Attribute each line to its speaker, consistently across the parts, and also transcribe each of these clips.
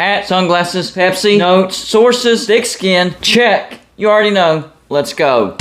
Speaker 1: hat, sunglasses, Pepsi, notes, sources, thick skin. Check. You already know. Let's go.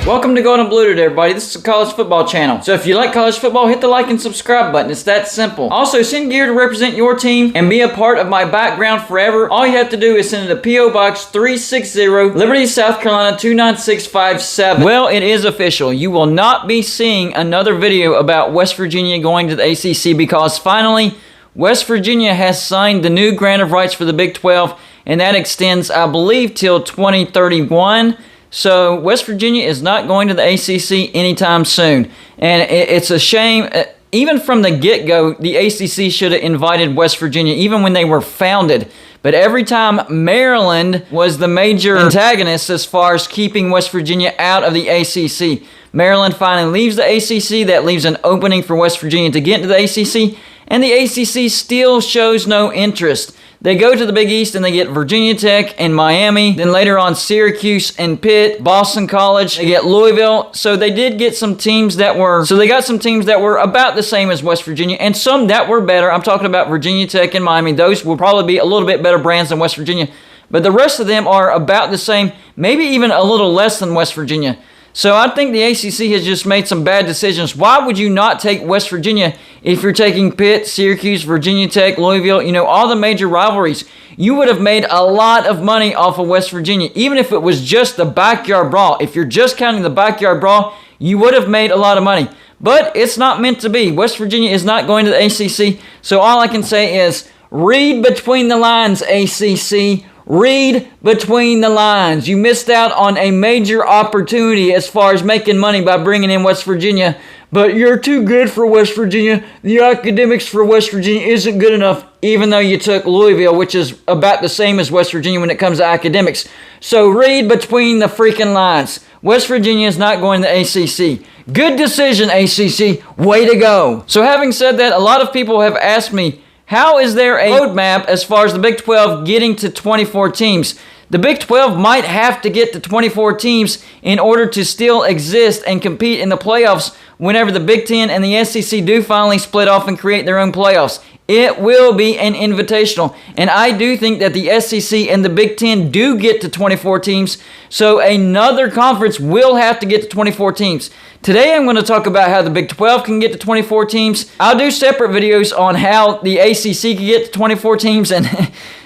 Speaker 1: Welcome to Gold and Blue today, everybody. This is a college football channel. So if you like college football, hit the like and subscribe button. It's that simple. Also, send gear to represent your team and be a part of my background forever. All you have to do is send it to P.O. Box 360, Liberty, South Carolina 29657. Well, it is official. You will not be seeing another video about West Virginia going to the ACC because finally, West Virginia has signed the new grant of rights for the Big 12, and that extends, I believe, till 2031. So West Virginia is not going to the ACC anytime soon. And it's a shame. Even from the get-go, the ACC should have invited West Virginia, even when they were founded. But every time Maryland was the major antagonist as far as keeping West Virginia out of the ACC. Maryland finally leaves the ACC. That leaves an opening for West Virginia to get into the ACC. And the ACC still shows no interest. They go to the Big East and they get Virginia Tech and Miami. Then later on, Syracuse and Pitt, Boston College. They get Louisville. So they did get some teams that were... So they got some teams that were about the same as West Virginia and some that were better. I'm talking about Virginia Tech and Miami. Those will probably be a little bit better brands than West Virginia. But the rest of them are about the same, maybe even a little less than West Virginia. So I think the ACC has just made some bad decisions. Why would you not take West Virginia if you're taking Pitt, Syracuse, Virginia Tech, Louisville, all the major rivalries? You would have made a lot of money off of West Virginia, even if it was just the backyard brawl. If you're just counting the backyard brawl, you would have made a lot of money. But it's not meant to be. West Virginia is not going to the ACC. So all I can say is read between the lines, ACC. Read between the lines. You missed out on a major opportunity as far as making money by bringing in West Virginia. But you're too good for West Virginia. The academics for West Virginia isn't good enough, even though you took Louisville, which is about the same as West Virginia when it comes to academics. So read between the freaking lines. West Virginia is not going to the ACC. Good decision, ACC. Way to go. So having said that, a lot of people have asked me, how is there a roadmap as far as the Big 12 getting to 24 teams? The Big 12 might have to get to 24 teams in order to still exist and compete in the playoffs whenever the Big 10 and the SEC do finally split off and create their own playoffs. It will be an invitational. And I do think that the SEC and the Big 10 do get to 24 teams. So another conference will have to get to 24 teams. Today I'm going to talk about how the Big 12 can get to 24 teams. I'll do separate videos on how the ACC can get to 24 teams and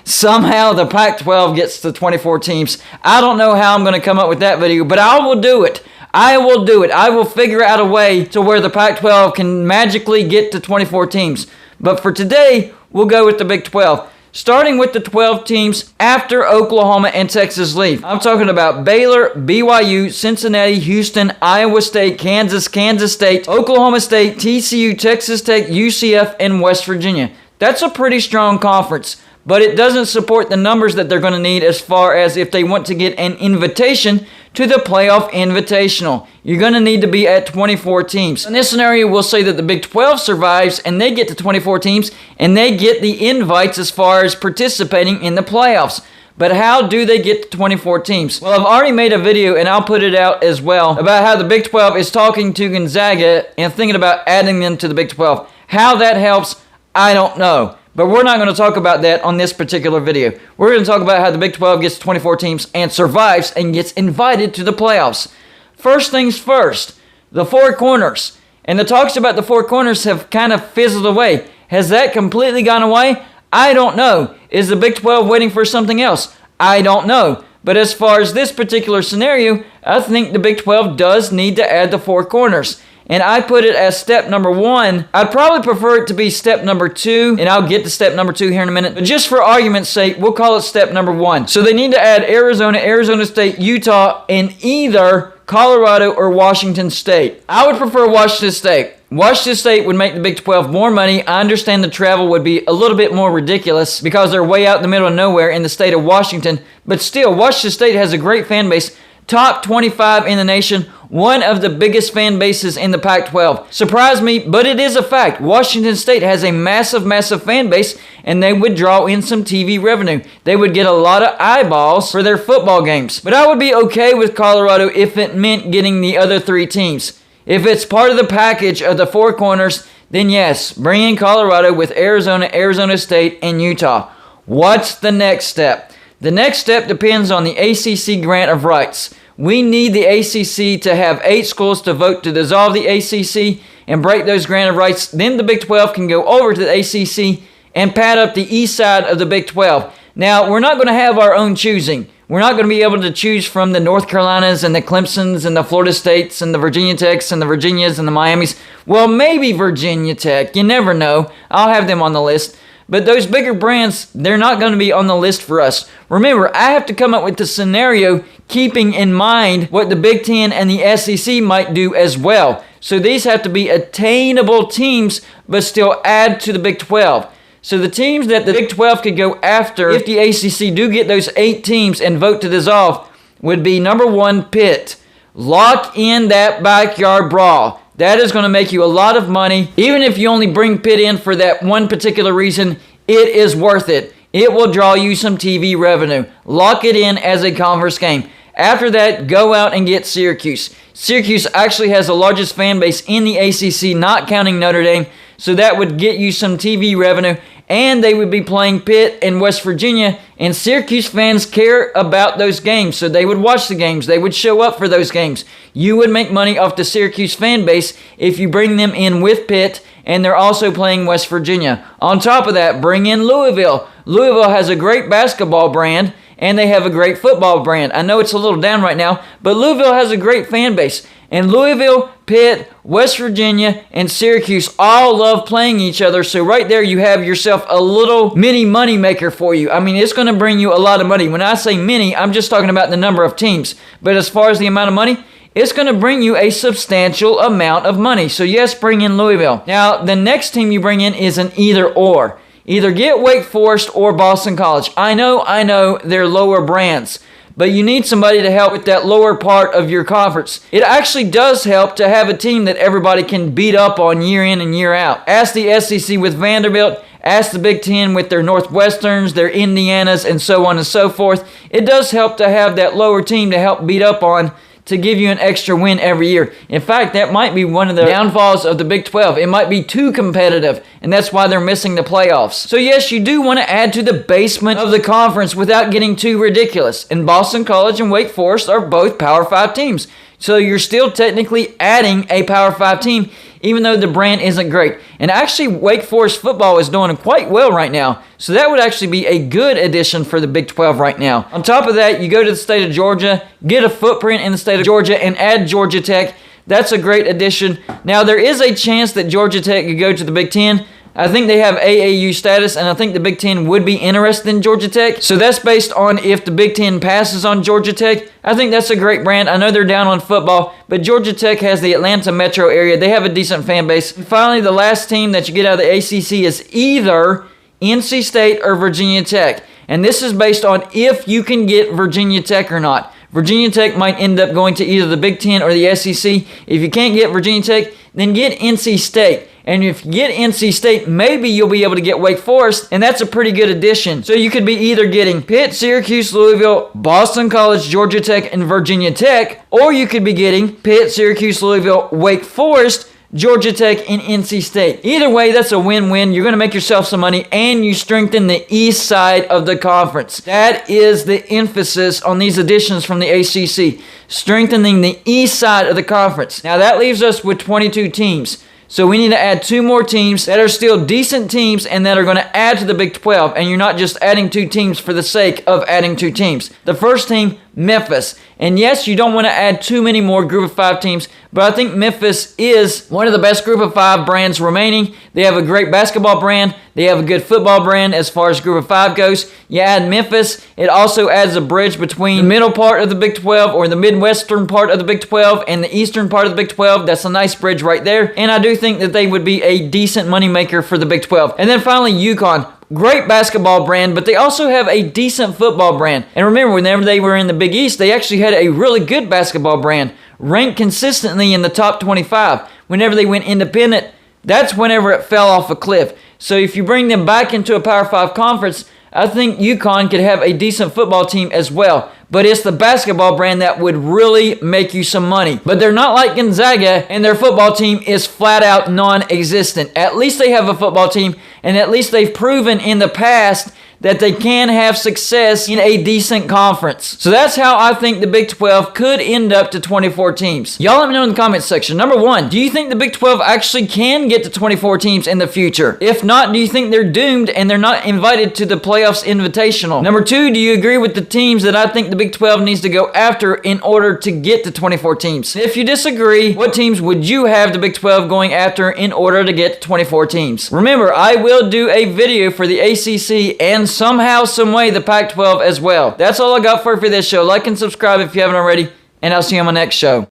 Speaker 1: somehow the Pac-12 gets to 24 teams. I don't know how I'm going to come up with that video, but I will do it. I will do it. I will figure out a way to where the Pac-12 can magically get to 24 teams. But for today, we'll go with the Big 12. Starting with the 12 teams after Oklahoma and Texas leave. I'm talking about Baylor, BYU, Cincinnati, Houston, Iowa State, Kansas State, Oklahoma State, TCU, Texas Tech, UCF, and West Virginia. That's a pretty strong conference, but it doesn't support the numbers that they're going to need as far as if they want to get an invitation to the playoff invitational. You're going to need to be at 24 teams. In this scenario, we'll say that the Big 12 survives and they get to 24 teams and they get the invites as far as participating in the playoffs. But how do they get to 24 teams? Well, I've already made a video, and I'll put it out as well, about how the Big 12 is talking to Gonzaga and thinking about adding them to the Big 12. How that helps, I don't know. But we're not going to talk about that on this particular video. We're going to talk about how the Big 12 gets 24 teams and survives and gets invited to the playoffs. First things first, the four corners. And the talks about the four corners have kind of fizzled away. Has that completely gone away? I don't know. Is the Big 12 waiting for something else? I don't know. But as far as this particular scenario, I think the Big 12 does need to add the four corners. And I put it as step number 1. I'd probably prefer it to be step number 2, and I'll get to step number 2 here in a minute. But just for argument's sake, we'll call it step number 1. So they need to add Arizona, Arizona State, Utah, and either Colorado or Washington State. I would prefer Washington State. Washington State would make the Big 12 more money. I understand the travel would be a little bit more ridiculous because they're way out in the middle of nowhere in the state of Washington. But still, Washington State has a great fan base. Top 25 in the nation, one of the biggest fan bases in the Pac-12. Surprised me, but it is a fact. Washington State has a massive, massive fan base, and they would draw in some TV revenue. They would get a lot of eyeballs for their football games. But I would be okay with Colorado if it meant getting the other 3 teams. If it's part of the package of the 4 corners, then yes, bring in Colorado with Arizona, Arizona State, and Utah. What's the next step? The next step depends on the ACC grant of rights. We need the ACC to have 8 schools to vote to dissolve the ACC and break those grant of rights. Then the Big 12 can go over to the ACC and pad up the east side of the Big 12. Now, we're not going to have our own choosing. We're not going to be able to choose from the North Carolinas and the Clemsons and the Florida States and the Virginia Techs and the Virginias and the Miamis. Well, maybe Virginia Tech. You never know. I'll have them on the list. But those bigger brands, they're not going to be on the list for us. Remember, I have to come up with the scenario keeping in mind what the Big Ten and the SEC might do as well. So these have to be attainable teams, but still add to the Big 12. So the teams that the Big 12 could go after if the ACC do get those 8 teams and vote to dissolve would be number 1, Pitt. Lock in that backyard brawl. That is going to make you a lot of money. Even if you only bring Pitt in for that one particular reason, it is worth it. It will draw you some TV revenue. Lock it in as a conference game. After that, go out and get Syracuse. Syracuse actually has the largest fan base in the ACC, not counting Notre Dame. So that would get you some TV revenue. And they would be playing Pitt and West Virginia. And Syracuse fans care about those games. So they would watch the games. They would show up for those games. You would make money off the Syracuse fan base if you bring them in with Pitt. And they're also playing West Virginia. On top of that, bring in Louisville. Louisville has a great basketball brand. And they have a great football brand. I know it's a little down right now. But Louisville has a great fan base. And Louisville, Pitt, West Virginia, and Syracuse all love playing each other. So right there you have yourself a little mini money maker for you. I mean, it's going to bring you a lot of money. When I say mini, I'm just talking about the number of teams. But as far as the amount of money, it's going to bring you a substantial amount of money. So yes, bring in Louisville. Now, the next team you bring in is an either or. Either get Wake Forest or Boston College. I know, they're lower brands. But you need somebody to help with that lower part of your conference. It actually does help to have a team that everybody can beat up on year in and year out. Ask the SEC with Vanderbilt. Ask the Big Ten with their Northwesterns, their Indianas, and so on and so forth. It does help to have that lower team to help beat up on to give you an extra win every year. In fact, that might be one of the downfalls of the Big 12. It might be too competitive, and that's why they're missing the playoffs. So yes, you do want to add to the basement of the conference without getting too ridiculous. And Boston College and Wake Forest are both Power 5 teams. So you're still technically adding a Power 5 team, even though the brand isn't great. And actually, Wake Forest football is doing quite well right now. So that would actually be a good addition for the Big 12 right now. On top of that, you go to the state of Georgia, get a footprint in the state of Georgia, and add Georgia Tech. That's a great addition. Now, there is a chance that Georgia Tech could go to the Big 10. I think they have AAU status, and I think the Big Ten would be interested in Georgia Tech. So that's based on if the Big Ten passes on Georgia Tech. I think that's a great brand. I know they're down on football, but Georgia Tech has the Atlanta metro area. They have a decent fan base. And finally, the last team that you get out of the ACC is either NC State or Virginia Tech. And this is based on if you can get Virginia Tech or not. Virginia Tech might end up going to either the Big Ten or the SEC. If you can't get Virginia Tech, then get NC State. And if you get NC State, maybe you'll be able to get Wake Forest, and that's a pretty good addition. So you could be either getting Pitt, Syracuse, Louisville, Boston College, Georgia Tech, and Virginia Tech, or you could be getting Pitt, Syracuse, Louisville, Wake Forest, Georgia Tech, and NC State. Either way, that's a win-win. You're going to make yourself some money, and you strengthen the east side of the conference. That is the emphasis on these additions from the ACC, strengthening the east side of the conference. Now, that leaves us with 22 teams. So we need to add 2 more teams that are still decent teams and that are going to add to the Big 12. And you're not just adding 2 teams for the sake of adding 2 teams. The first team, Memphis. And yes, you don't want to add too many more Group of 5 teams, but I think Memphis is one of the best Group of 5 brands remaining. They have a great basketball brand. They have a good football brand as far as Group of 5 goes. You add Memphis, it also adds a bridge between the middle part of the Big 12 or the Midwestern part of the Big 12 and the eastern part of the Big 12. That's a nice bridge right there. And I do think that they would be a decent moneymaker for the Big 12. And then finally, UConn. great basketball brand, but they also have a decent football brand. And remember, whenever they were in the Big East, they actually had a really good basketball brand, ranked consistently in the top 25. Whenever they went independent, that's whenever it fell off a cliff. So if you bring them back into a Power 5 conference, I think UConn could have a decent football team as well. But it's the basketball brand that would really make you some money. But they're not like Gonzaga, and their football team is flat out non-existent. At least they have a football team, and at least they've proven in the past that they can have success in a decent conference. So that's how I think the Big 12 could end up to 24 teams. Y'all let me know in the comments section. Number one, do you think the Big 12 actually can get to 24 teams in the future? If not, do you think they're doomed and they're not invited to the playoffs invitational? Number two, do you agree with the teams that I think the Big 12 needs to go after in order to get to 24 teams? If you disagree, what teams would you have the Big 12 going after in order to get to 24 teams? Remember, I will do a video for the ACC and somehow, someway, the Pac-12 as well. That's all I got for this show. Like and subscribe if you haven't already, and I'll see you on my next show.